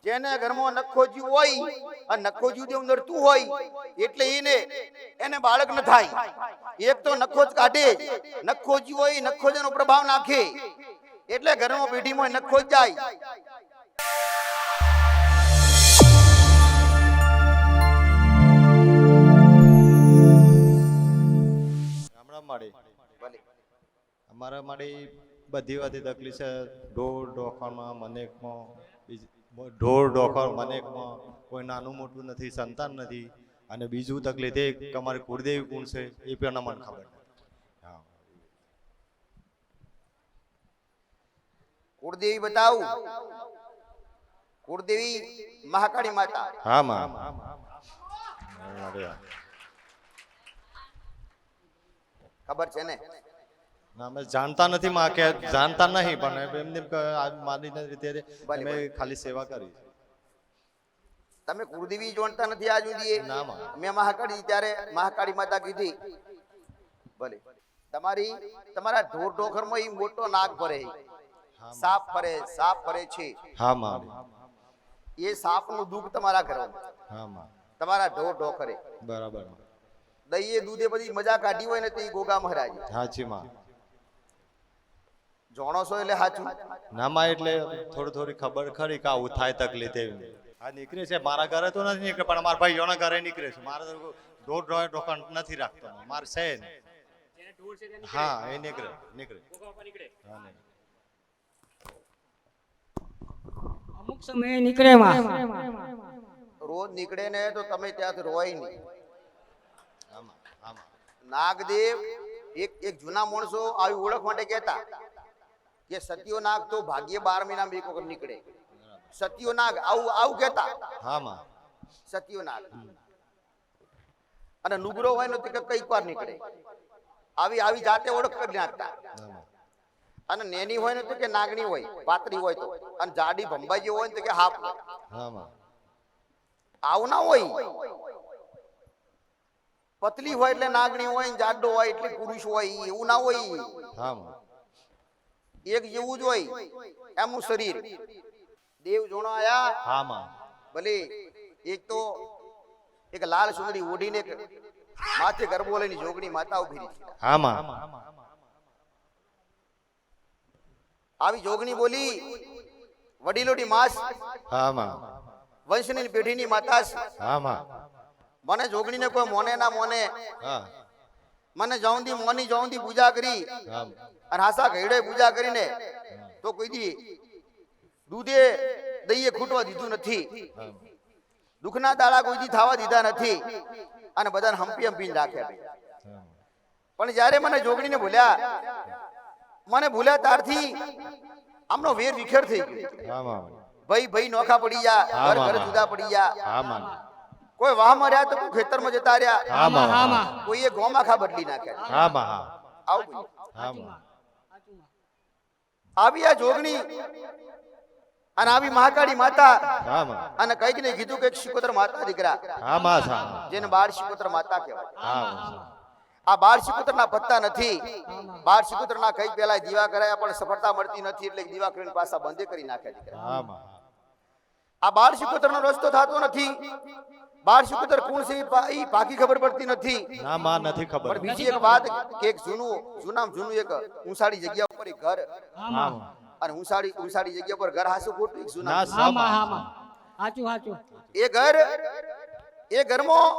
જેને ઘરમાં નખોજ્યું હોય અને નખોજ્યું દેવ નડતું હોય એટલે એને બાળક ન થાય. એક તો નખોજ કાઢે, નખોજ્યું હોય નખોજનો પ્રભાવ નાખે એટલે ઘરમાં પેઢીમાં નખોજ જાય. અમારા મારી બધી વાતે તકલીફ છે. ઢોર ઢોખરમાં મનેકમાં ઢોર ઢોખર મનેકમાં કોઈ નાનું મોટું નથી, સંતાન નથી. અને બીજું તકલીફ એ કે અમારી કુળદેવી કોણ છે એ પણ મને ખબર નથી. કુળદેવી બતાવું. કુળદેવી મહાકાળી માતા. હા માં ખબર છે ને? ના અમે જાણતા નથી માં, કે જાણતા નહીં, પણ એમને માની રીતે અમે ખાલી સેવા કરી. તમે કુળદેવી જાણતા નથી આજ સુધી? મેં મહાકાળી ત્યારે મહાકાળી માતા કીધી. ભલે તમારા ઢોર ઢોખરમાં ઈ મોટો નાગ ફરે, સાપ ફરે છે. હા માં. એ સાપનું દુઃખ તમારા ઘરમાં. હા માં. તમારા ઢોર ઢોખરે બરાબર. દઈએ દૂધે બધી મજા કાઢી હોય ને તે ગોગા મહારાજ. સાચી માં. જોણો છો એટલે સાચું. નામાં એટલે થોડી ખબર ખરી કે આવું થાય તકલીફ એવી. આ નીકળે છે મારા ઘરે તો નથી નીકળે, પણ મારા ભાઈઓના ઘરે નીકળે છે. મારે તો ઢોર ઢોકણ નથી રાખતો મારે છે ને. હા એ નીકળે. અમુક સમયે નીકળે માં. રોજ નીકળે ને તો તમે ત્યાંથી રોય નહીં. નાગદેવ એક જૂના માણસો આવી ઓળખ માટે કહેતા કે સત્યો નાગ તો ભાગ્ય 12 મહિનામાં એક વખત નીકળે. સત્યો નાગ આવું કહેતા. હા માં. સત્યો નાગ અને નુગરો હોય ને તો કઈક વાર નીકળે. આવી જાતે ઓળખ કરી નાખતા. અને નેની હોય ને તો કે નાગણી હોય, પાતળી હોય તો, અને જાડી ભંભાઈ હોય ને તો કે હાપ. આવું ના હોય. પતલી હોય એટલે નાગણી હોય, જાડો હોય એટલે પુરુષ હોય, એવું ના હોય. એક જેવું જ હોય એમનું શરીર. દેવ જોણો આયા. ભલે એક લાલ સુંદરી ઓઢીને માથે ગરબો લઈને જોગણી માતા ઉભી રહી. આવી જોગણી બોલી વડીલોની માસ. વંશની પેઢીની માતા. મને જોગણીને કોઈ મોને ના મોને. મને જૌંદી મોની જૌંદી પૂજા કરી અને હાસા ઘેડે પૂજા કરીને તો કોઈ દી દૂધે દઈએ ખૂટવા દીધું નથી. દુખના દાડા કોઈ દી થવા દીધા નથી. અને બધાને હંપીને રાખ્યા. પણ જ્યારે મને જોગણીને ભૂલ્યા ત્યારથી આમનો વેર વિખેર થઈ ગયો. ભાઈ નોખા પડી ગયા, ઘર જુદા પડી ગયા. કોઈ વાહ માં રહ્યા તો કોઈ ખેતરમાં જતા રહ્યા, કોઈ ગોમાખા બદલી નાખ્યા. આવી આ જોગણી અને આવી મહાકાળી માતા. અને કઈક ને કીધું કે શિકોતર માતા દીકરા, જેને 12 શિકોતર માતા કહેવાય. આ 12 શિકોતર ના પત્તા નથી. 12 શિકોતર ના કઈ પેલા દીવા કરાયા પણ સફળતા મળતી નથી, એટલે દીવા કરીને પાછા બંધ કરી નાખ્યા દીકરા. આ 12 શિકોતર નો રસ્તો થતો નથી. 12 શિકોતર કોણ છે એ પાકી ખબર પડતી નથી. નથી ખબર. પણ બીજી એક વાત કે એક જૂનું એક ઊંસાડી જગ્યા ઉપર એક ઘર. અને ઊંસાડી જગ્યા પર ઘર હાસું ખોટું એ ઘરમાં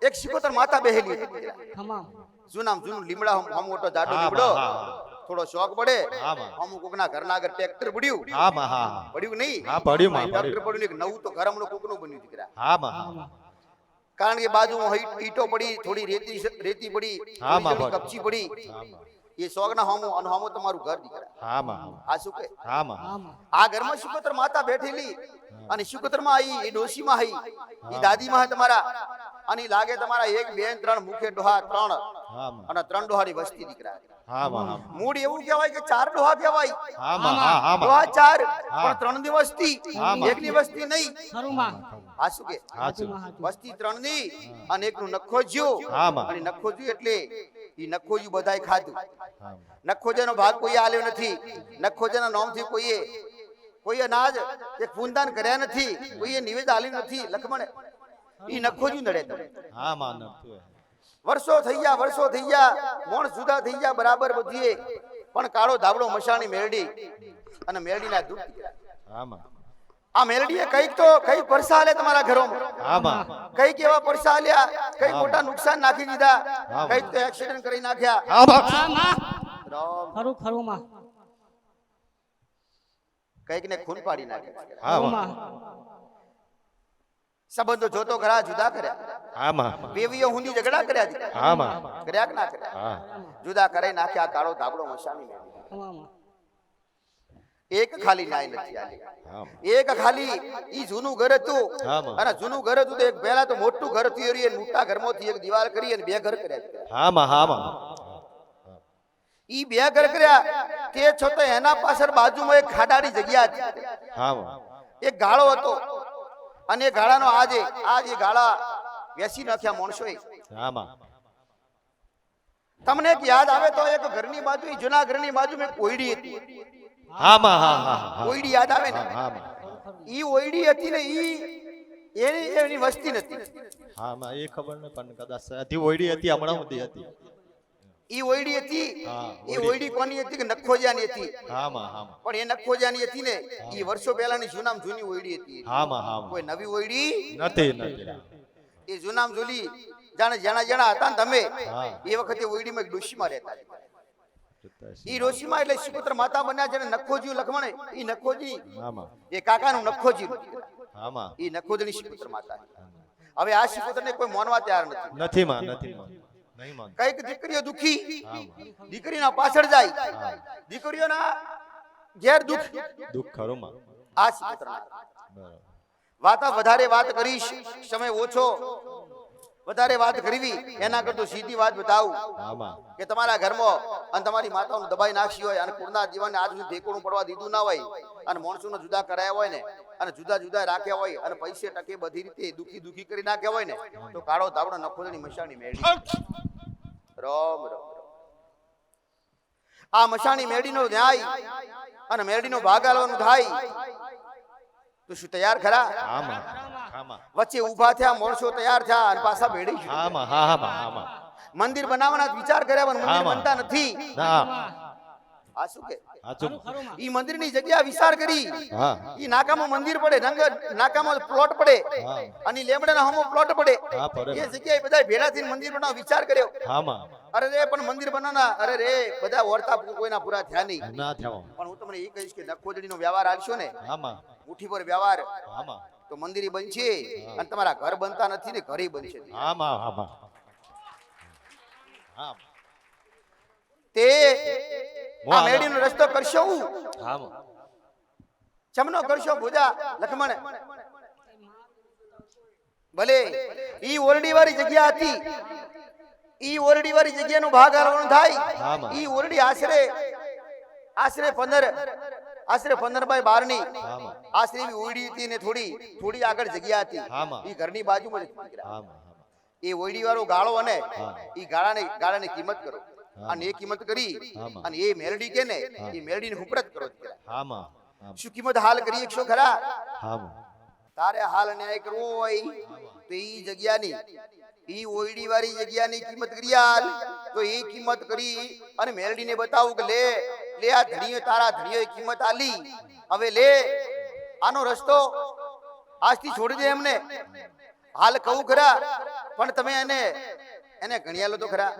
એક શિકોતર માતા બેહેલી હતી. જૂનું લીમડા મોટો જાડો લીમડો. થોડો શોખ પડે અમુક કોકના ઘરના આગળ ટ્રેક્ટર પડ્યું. પડ્યું નહીં? ટ્રેક્ટર પડ્યું ને નવું તો ઘર હમણાં કોકનું બન્યું દીકરા. કારણ કે બાજુમાં ઈટો પડી, થોડી રેતી પડી, કપચી પડી. એ શોખના હોમો તમારું ઘર દીકરા. આ શું કે આ ઘરમાં શિકોતર માતા બેઠેલી. અને શિકોતર માં એ ડોશીમાં હઈ, એ દાદીમાં તમારા. અને લાગે તમારા 1 2 3 મુખે ડોહા 3 અને 3 ડોહાની વસ્તી દીકરા. મૂળ એવું કહેવાય કે 4 ડોહા કહેવાય. ડોહા 4 પણ 3 ની વસ્તી, 1 ની વસ્તી નહીં. આ શું કે વસ્તી 3 ની અને 1 નું નખોજ્યું. અને નખોજ્યું એટલે એ નખોજ્યું બધાય ખાધું. નખોજાનો ભાગ કોઈ આલ્યો નથી. નખોજાના નામથી કોઈ અનાજ એક પૂનદાન કર્યા નથી, કોઈએ નિવેદ આલ્યું નથી. લખમણ ઈ નખોજી નડે તમે. હા માં નડતું વર્ષો થઈ ગયા, મોણ જુદા થઈ ગયા બરાબર બધીએ, પણ કાળો ધાબળો મશાણી મેરડી અને મેરડીના દુઃખ. હા માં આ મેરડીએ કઈક પરસા આલે તમારા ઘરોમાં. હા માં કઈક એવા પરસા આલ્યા, કઈક મોટા નુકસાન નાખી દીધા, કઈક તો એક્સિડન્ટ કરી નાખ્યા. હા માં હા માં રામ, ખરું ખરું માં કઈક ને ખૂન પાડી નાખ્યા. હા ખરું માં માં સંબંધો જોતો ઘરા જુદા કર્યા, હા માં બેવીઓ હુંદી ઝઘડા કર્યા છે. હા માં કર્યા કે ના કર્યા? હા જુદા કરી નાખ્યા. કાળો ધાબળો મશાણી મેરડી. હા માં એક ખાલી નાય નથી આલી. હા માં એક ખાલી ઈ જૂનું ઘર હતું. હા માં અને જૂનું ઘર હતું તો એક પહેલા તો મોટું ઘર હતું, એ મોટા ઘરમાંથી એક દિવાલ કરી અને બે ઘર કર્યા છે. હા માં હા માં ઈ બે ઘર કર્યા તે છતાં એના પાછળ બાજુમાં એક ખાડાની જગ્યા હતી. હા માં એક ગાળો હતો અને એ ગાળાનો આજે ગાળા વેસી નાખ્યા માણસોએ. હા માં તમને એક યાદ આવે તો એક ઘરની બાજુ, ઈ જૂના ઘરની બાજુ એક ઓયડી હતી. હા માં હા હા હા ઓયડી યાદ આવે ને? હા માં ઈ ઓયડી હતી ને ઈ એની વસ્તી નથી. હા માં એ ખબર ન પણ કદાચ હતી ઓયડી હતી હમણાં સુધી હતી. ઈ ઓયડી હતી. હા, એ ઓયડી કોની હતી કે નખોજાની હતી. હા માં હા માં પણ એ નખોજાની હતી ને ઈ વર્ષો પહેલાની જૂનામ જૂની ઓયડી હતી. હા માં હા કોઈ માં નવી ઓયડી નથી નથી એ જૂનામ જૂની જાણા હતા ને તમે હા. એ વખતે ઓયડીમાં એક ડોશીમાં રહેતા હતા. ઈ ડોશીમાં એટલે શિવપુત્ર માતા બન્યા છે ને નખોજી લખમણે ઈ નખોજી હા માં એ કાકાનું નખોજી હા માં ઈ નખોદની શિવપુત્ર માતા. હવે આ શિવપુત્રને કોઈ માનવા તૈયાર નથી. નથી માં નથી માં નહીં માં કઈક દીકરીઓ દુખી, હા માં દીકરીના પાછળ જાય, દીકરીઓના ઘેર દુખ. દુઃખ ખરું માં આ શિવપુત્ર બરાબર વધારે વાત કરીશ, સમય ઓછો, વધારે વાત કરવી એના કરતા સીધી વાત બતાવું હા માં કે તમારા ઘરમાં અને તમારી માતાનું દબાઈ નાખી હોય અને કુળના જીવનને આજ સુધી ઢેકોણું પડવા દીધું ના હોય અને માણસોને જુદા કરાયા હોય ને અને જુદા જુદા રાખ્યા હોય અને પૈસે ટકે બધી રીતે દુખી કરી નાખ્યા હોય ને તો કાળો ધાબળો નખોદની મશાણી મેળી. રામ રામ. આ મશાણી મેળીનો ન્યાય અને મેળીનો ભાગ આલવાનું થાય તો શું તૈયાર ખરા? હા માં હા માં વચ્ચે ઊભા થયા માણસો, તૈયાર થયા અને પાછા બેડી ગયા. હા માં હા માં હા માં મંદિર બનાવવાના વિચાર કર્યા પણ મંદિર હા, માં. બનતા નથી. ના આ શું કે સાચું ખરું માં ઈ મંદિરની જગ્યા વિચાર કરી, હા ઈ નાકામાં મંદિર પડે, નાકામાં પ્લોટ પડે હા અને લેમડાના હમો પ્લોટ પડે. હા પડે એ જગ્યાએ બધા ભેળા થઈને મંદિર બનાવવા વિચાર કર્યો. હા માં અરે રે પણ મંદિર બનાવવાના અરે રે બધા વર્તા કોઈના પૂરા થયા નહીં. ના થયો પણ હું તમને એ કહીશ કે નખોદડીનો વ્યવહાર આલશો ને, હા માં મુઠ્ઠી પર વ્યવહાર, હા માં તો મંદિર બનશે અને તમારા ઘર બનતા નથી ને ઘરે બનશે. હા માં હા માં હા તે આ મેળીનો રસ્તો કરશો હા માં ચમનો કરશો ભુજા લખમણ. ભલે ઈ ઓરડી વાળી જગ્યા હતી, ઈ ઓરડી વાળી જગ્યાનો ભાગ આલવાનો થાય. હા, માં. ઈ ઓરડી આશરે 15 બાય 12 ની હા માં આશરે એવી ઓરડી હતી ને થોડી આગળ જગ્યા હતી. હા, માં. ઈ ઘરની બાજુમાં જ હતી. હા માં હા એ ઓયડી વાળો ગાળો અને હા. ઈ ગાળાની કિંમત કરો હા. અને એ કિંમત કરી હા, માં. અને એ મેરડી કે ને એ મેરડીને હુપરત કરો. હા માં શું કિંમત હાલ કરી એકશો ખરા? હા માં તારે હાલ ન્યાય કરવો હોય તો ઈ જગ્યાની, ઈ ઓયડી વાળી જગ્યાની કિંમત કરી હાલ તો એ કિંમત કરી અને મેરડીને બતાવું કે લે આ ધણીએ તારા ધણીએ કિંમત આલી, હવે લે આનો રસ્તો આજથી છોડી દે એમને. હાલ કહું ખરા પણ તમે એને ગણ્યા લો તો ખરા.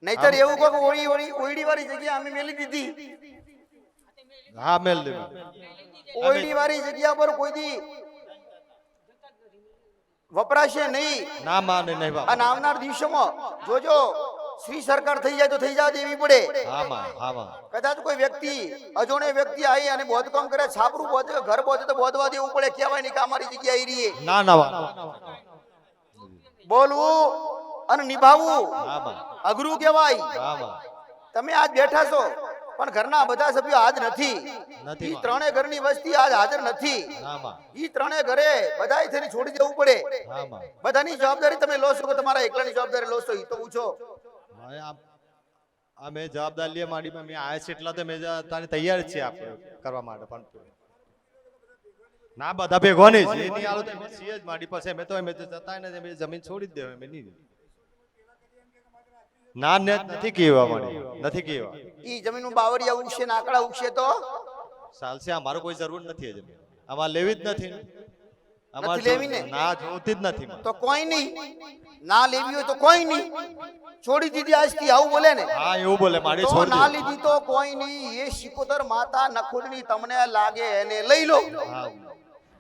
નહીતર એવું કહો કે ઓયડી વાળી જગ્યા અમે મેલી દીધી, હા મેલ દેવી ઓયડી વાળી જગ્યા પર કોઈ દી વપરાશે નહીં. ના માને નહીં બાપા અને આવનાર દિવસોમાં જોજો શ્રી સરકાર થઈ જાય તો થઈ જવા દેવી પડે. હા માં હા માં કદાચ કોઈ વ્યક્તિ અજોણે વ્યક્તિ આવી અને બોધકામ કરે, છાપરું બોધે, ઘર બોધે તો બોધવા દેવું પડે. કહેવાય નહીં કે અમારી જગ્યા આવી રહી ના ના બોલવું અને નિભાવવું હા માં અઘરું કહેવાય. હા માં તમે આજ બેઠા છો પણ ઘરના બધા સભ્યો આજ નથી. નથી. ઈ ત્રણે ઘરની વસ્તી આજ હાજર નથી. હા માં ઈ ત્રણે ઘરે બધાય થઈને છોડી દેવું પડે. હા માં બધાની જવાબદારી તમે લો છો કે તમારા એકલાની જવાબદારી લો છો? ઈ તો પૂછો. અમે જવાબદારી લઈએ માડીમાં મેં આવ્યા છે એટલા તો મેં તારે તૈયાર જ છીએ આપણે કરવા માટે પણ ના બધા ભેગો નહીં જે નહીં આલો તો અમે છીએ જ માડી પાસે અમે તો અમે જતા ને અમે જમીન છોડી જ દેવા અમે નહીં ના ને નથી કહેવા માડી નથી કહેવા ઈ જમીનમાં બાવરિયા ઉગશે ને આકડા ઉગશે તો ચાલશે અમારો કોઈ જરૂર નથી એ જમીન અમારે લેવી જ નથી નથી લેવી ને? ના જોતી જ નથી તો કોઈ નહીં, ના લેવી હોય તો કોઈ નહીં, છોડી દીધી આજથી આવું બોલે ને? હા એવું બોલે માડી તો છોડી ના દે. લીધી તો કોઈ નહીં. એ શિકોતર માતા નખોદની તમને લાગે એને લઈ લો, હા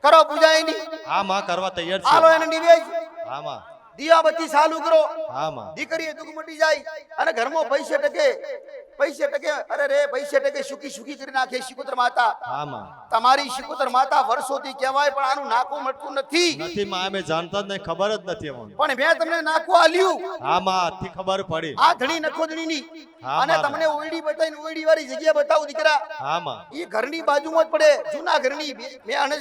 કરો પૂજા એની, હા માં કરવા તૈયાર હાલો છે એને નિવેદ, હા માં દિયાબત્તી ચાલુ કરો, હા માં દીકરીએ દુઃખ મટી જાય અને ઘરમાં પૈસે ટકે અરે રે પૈસે ટકે સુખી સુખી કરી નાખે શિકોતર માતા. હા માં તમારી શિકોતર માતા વર્ષોથી કહેવાય પણ આનું નાકું મટતું નથી. નથી માં અમે જાણતા જ નહીં ખબર જ નથી અમને પણ મેં તમને નાકું આલ્યું હા માં આજથી ખબર પડી આ ધણી નખોદણીની, હા, અને મારા. તમને ઓયડી બતાવીને ઓયડી વાળી જગ્યા બતાવું દીકરા. હા માં ઈ ઘરની બાજુમાં જ પડે, જૂના ઘરની. મેં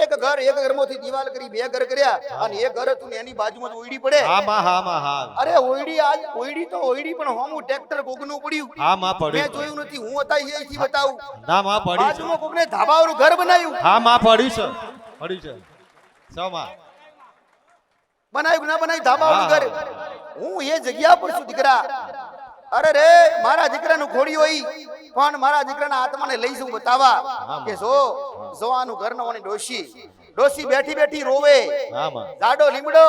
એક ઘરમાંથી દિવાલ કરી, 2 ઘર કર્યા અને એક ઘર હતું ને એની બાજુમાં જ ઓયડી પડે. હા માં હા માં હા અરે ઓયડી પણ હોમું ટ્રેક્ટર કોકનું પડ્યું. હા માં મેં પડ્યું જોયું નથી, હું હતા અહીંથી બતાવું. ના માં પડ્યું છે બાજુમાં કોકને ધાબાવાળું ઘર બનાવ્યું. હા માં પડ્યું છે સો માં બનાવ્યું ના બનાવ્યું ધાબાવાળું ઘર. હું એ જગ્યા પર છું દીકરા. અરે રે મારા દીકરાનું ખોડી હોય પણ મારા દીકરાના આત્માને લઈ જઉં બતાવા કે જો આનું ઘર નો ડોશી બેઠી બેઠી રોવે. હા માં જાડો લીમડો,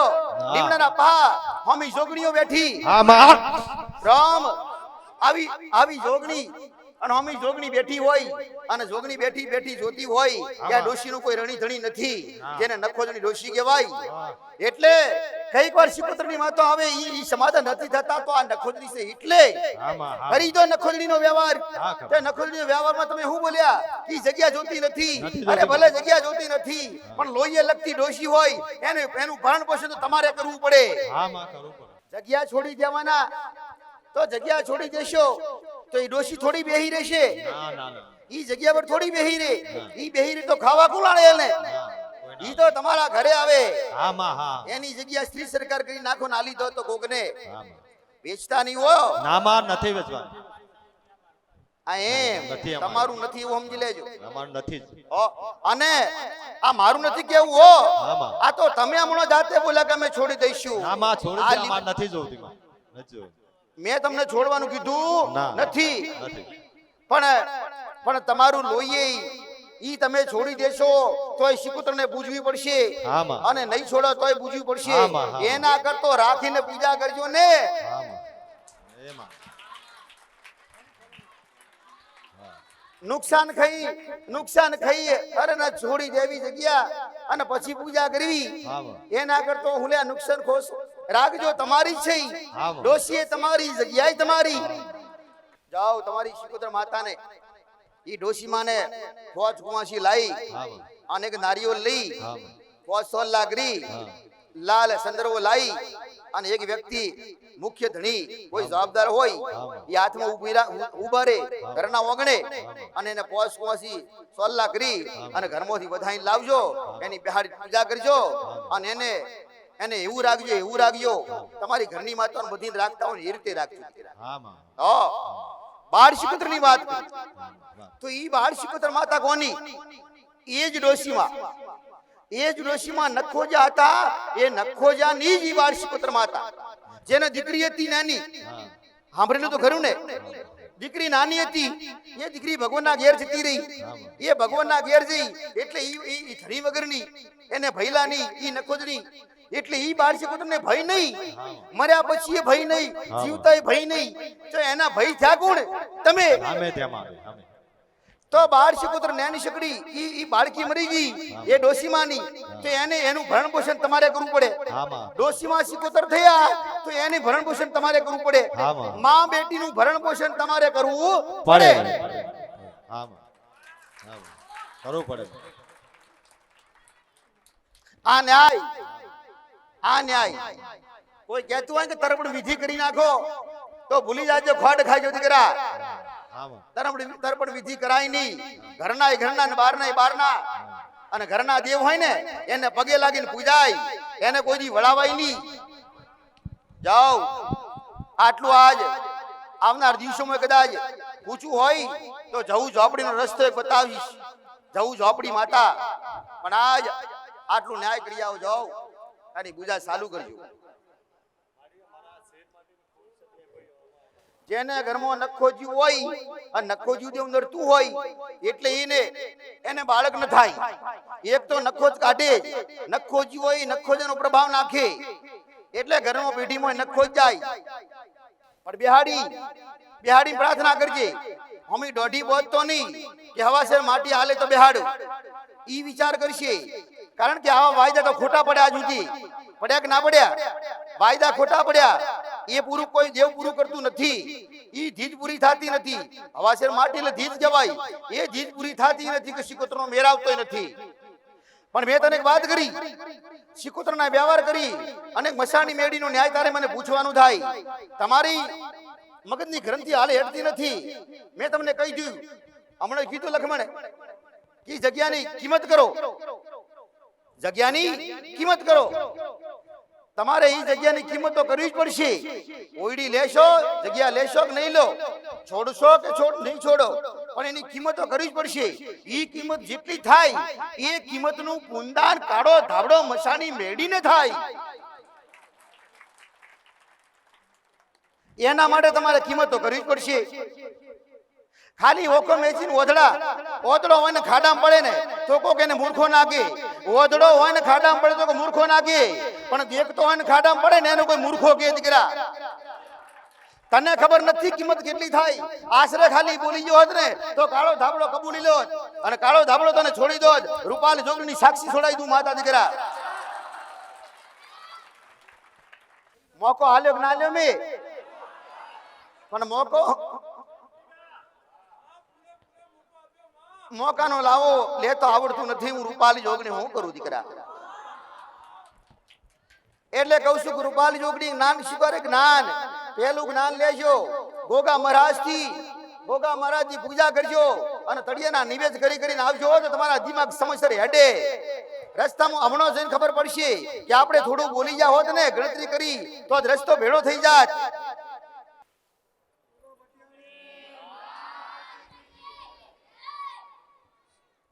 લીમડાના પા, હોમી જોગણીઓ બેઠી. હા માં રામ આવી જોગણી અને હોમી જોગણી બેઠી હોય અને જોગણી બેઠી બેઠી જોતી હોય કે આ ડોશીનું કોઈ રણી ધણી નથી, જેને નખોદણી ડોશી કહેવાય. એટલે કઈક વાર શિકોતરની માતા આવે ઈ સમાધાન નથી થતા તો આ નખોદણી છે એટલે હા માં હા કરી દો નખોદણીનો વ્યવહાર. હા, ખબર. તે નખોદણીનો વ્યવહારમાં તમે શું બોલ્યા? ઈ જગ્યા જોતી નથી. નથી અરે જોતી. ભલે જગ્યા જોતી નથી પણ લોહીએ લગતી ડોશી હોય એનું ભરણ પોષણ તો તમારે કરવું પડે. હા માં કરવું પડે જગ્યા છોડી દેવાના તો જગ્યા છોડી દેશો તો એ ડોશી થોડી બેહી રહેશે? ના ના ના ઈ જગ્યા પર થોડી બેહી રે. ઈ બેહી રે તો ખાવા કોલાણે એને? ઈ તો તમારા ઘરે આવે. હા માં હા એની જગ્યા સ્ત્રી સરકાર કરી નાખો ને આલી દો તો કોકને. હા માં વેચતા નહીં હો. ના માં નથી વેચવાનું આ એમ નથી અમારું. તમારું નથી એવું સમજી લેજો. અમારું નથી જ હો, અને આ મારું નથી કેવું હો. હા માં આ તો તમે હમણાં જાતે બોલ્યા કે અમે છોડી દઈશું. ના માં છોડી આ દે લી- અમાર નથી જોતી માં નથી જોતી મેં તમને છોડવાનું કીધું ના નથી, નથી પણ તમારું લોહીએ ઈ તમે છોડી દેશો તોય શિકોતરને પૂજવી પડશે હા માં અને નહીં છોડો તોય પૂજવી પડશે. હા માં, હા. એના કરતો રાખીને પૂજા કરજો ને. હા માં એમાં નુકસાન ખાઈ અરે ના છોડી દેવી જગ્યા અને પછી પૂજા કરવી. હા માં એના કરતો હું નુકસાન ખોશ રાખજો. તમારી છે ઈ. હા માં. ડોશીએ તમારી, જગ્યાએ તમારી. જાઓ તમારી શિકોતર માતાને ઈ ડોશી માને ફોજ કુવાસી લાઈ હા માં અને એક નારિયેળ લઈ હા માં ફોજ સોલ લાગરી હા લાલ સંદર્ભો લાઈ અને એક વ્યક્તિ મુખ્ય ધણી કોઈ જવાબદાર હોય એ હાથમાં ઉભા રે ઘરના ઓગણે અને એને ફોજ કુવાસી સોલ્લા કરી અને ઘરમાંથી વધાઈને લાવજો, એની બિહાડી પૂજા કરજો અને એને એવું રાખજો તમારી ઘરની માતાને બધી રાખતા હોય ને એ રીતે રાખજો. હા માં બાળ શિકોતરની વાત કરી તો ઈ બાળ શિકોતર માતા કોની? એ જ ડોશીમાં નખોજા હતા. એ નખોજાની જ ઈ બાળ શિકોતર માતા, જેને દીકરી હતી નાની. સાંભળેલું તો ખરું ને? દીકરી નાની હતી, એ દીકરી ભગવાનના ઘેર જતી રહી. એ ભગવાનના ઘેર જઈ એટલે ઈ ધણી વગરની, એને ભૈલાની, ઈ નખોજની. એટલે ઈ બાળ શિકોતરને ભય નહીં, મર્યા પછી એ ભય નહીં, જીવતા એ ભય નહીં. તો એના ભય થયા કોણ? તમે. અમે તેમાં અમે તો બાળ શિકોતર નેની શકડી ઈ બાળકી મરી ગઈ એ ડોશીમાની, તો એનું ભરણ પોષણ તમારે કરવું પડે. હા માં ડોશીમાં શિકોતર થયા તો એને ભરણ પોષણ તમારે કરવું પડે. હા માં માં બેટીનું ભરણ પોષણ તમારે કરવું પડે પડે. હા માં હા માં કરવું પડે આ ન્યાય કોઈ કહેતું હોય કે તરબડ વિધિ કરી નાખો તો ભૂલી જાજો, ખોડ ખાજો દીકરા. હા માં તરબડ વિધિ કરાય નહીં. ઘરના ને બહારના અને ઘરના દેવ હોય ને એને પગે લાગીને પૂજાય, એને કોઈ દી વળાવાય નહીં. જાઓ આટલું આવનાર દિવસોમાં કદાચ પૂછવું હોય તો જવું ઝોપડીનો રસ્તો એક બતાવીશ, જવું ઝોપડી માતા. પણ આજ આટલું ન્યાય કરી આવો, જાઓ તારી પૂજા ચાલુ કરજો. જેને ઘરમાં નખો જીવ હોય અને નખો જીવ દેવ નડતું હોય એટલે એને બાળક ન થાય. એક તો નખો જ કાઢે, નખો જીવ હોય નખો જેનો પ્રભાવ નાખે એટલે ઘરમાં પેઢીમાં નખો જ જાય. પણ બિહાડી પ્રાર્થના કરજે, મમ્મી દોઢી બોધતો નહીં કે હવાસર માટી હાલે તો બેહાડો. ઈ વિચાર કરશે, કારણ કે આવા વાયદા તો ખોટા પડ્યા સુધી. પડ્યા કે ના પડ્યા? વાયદા ખોટા પડ્યા. એ પૂરું કોઈ દેવ પૂરું કરતું નથી. ઈ ધીજ પૂરી થતી નથી. હવાસર માટી એટલે ધીજ જવાય, એ ધીજ પૂરી થતી નથી કે શિકોતરનો મેર આવતો નથી. પણ મેં તને એક વાત કરી, શિકોતરના વ્યવહાર કરી અને મસાણી મેડીનો ન્યાય તારે મને પૂછવાનું થાય. તમારી મગજની ગ્રંથિ હાલે હેઠતી નથી. મેં તમને કહી દીધું, હમણાં કીધું લખમણે કે જગ્યાની કિંમત કરો, જગ્યાની કિંમત કરો. તમારે એ જગ્યાની કિંમત તો કરવી જ પડશે. ઓયડી લેશો, જગ્યા લેશો કે નહીં લો, છોડશો કે નહીં છોડો, પણ એની કિંમત તો કરવી જ પડશે. એ કિંમત જેટલી થાય એ કિંમતનું પુનદાન કાળો ધાબળો મસાણી મેળીને થાય. એના માટે તમારે કિંમત તો કરવી જ પડશે. ખાલી ઓકો મેચીન ઓદડો હોય ને ખાડામાં પડે ને તો કોક એને મૂર્ખો નાખે. ઓદડો હોય ને ખાડામાં પડે તો મૂર્ખો નાખે, પણ દેખતો હોય ને ખાડામાં પડે ને એનો કોઈ મૂર્ખો કે દીકરા. તને ખબર નથી કિંમત કેટલી થાય. આશરે ખાલી બોલી ગયો હોત ને તો કાળો ધાબળો કબૂલી લો અને કાળો ધાબળો તને છોડી દો. રૂપાલી જોગણીની સાક્ષી છોડાઈ દઉં માતા દીકરા. મોકો હાલ્યો ના લ્યો મેં, પણ મોકાનો લાવો લેતો આવડતું નથી. હું રૂપાલી જોગણી હું કરું દીકરા? એટલે કહું છું કે રૂપાલી જોગણી જ્ઞાન સ્વીકારે. જ્ઞાન પેલું જ્ઞાન લેજો ગોગા મહારાજ થી. ગોગા મહારાજ ની પૂજા કરજો અને તળિયાના નિવેદ કરીને આવજો તો તમારા દિમાગ સમયસર હેડે. રસ્તામાં હમણાં જઈને ખબર પડશે કે આપણે થોડું બોલી ગયા હોત ને ગણતરી કરી તો રસ્તો ભેળો થઈ જાત.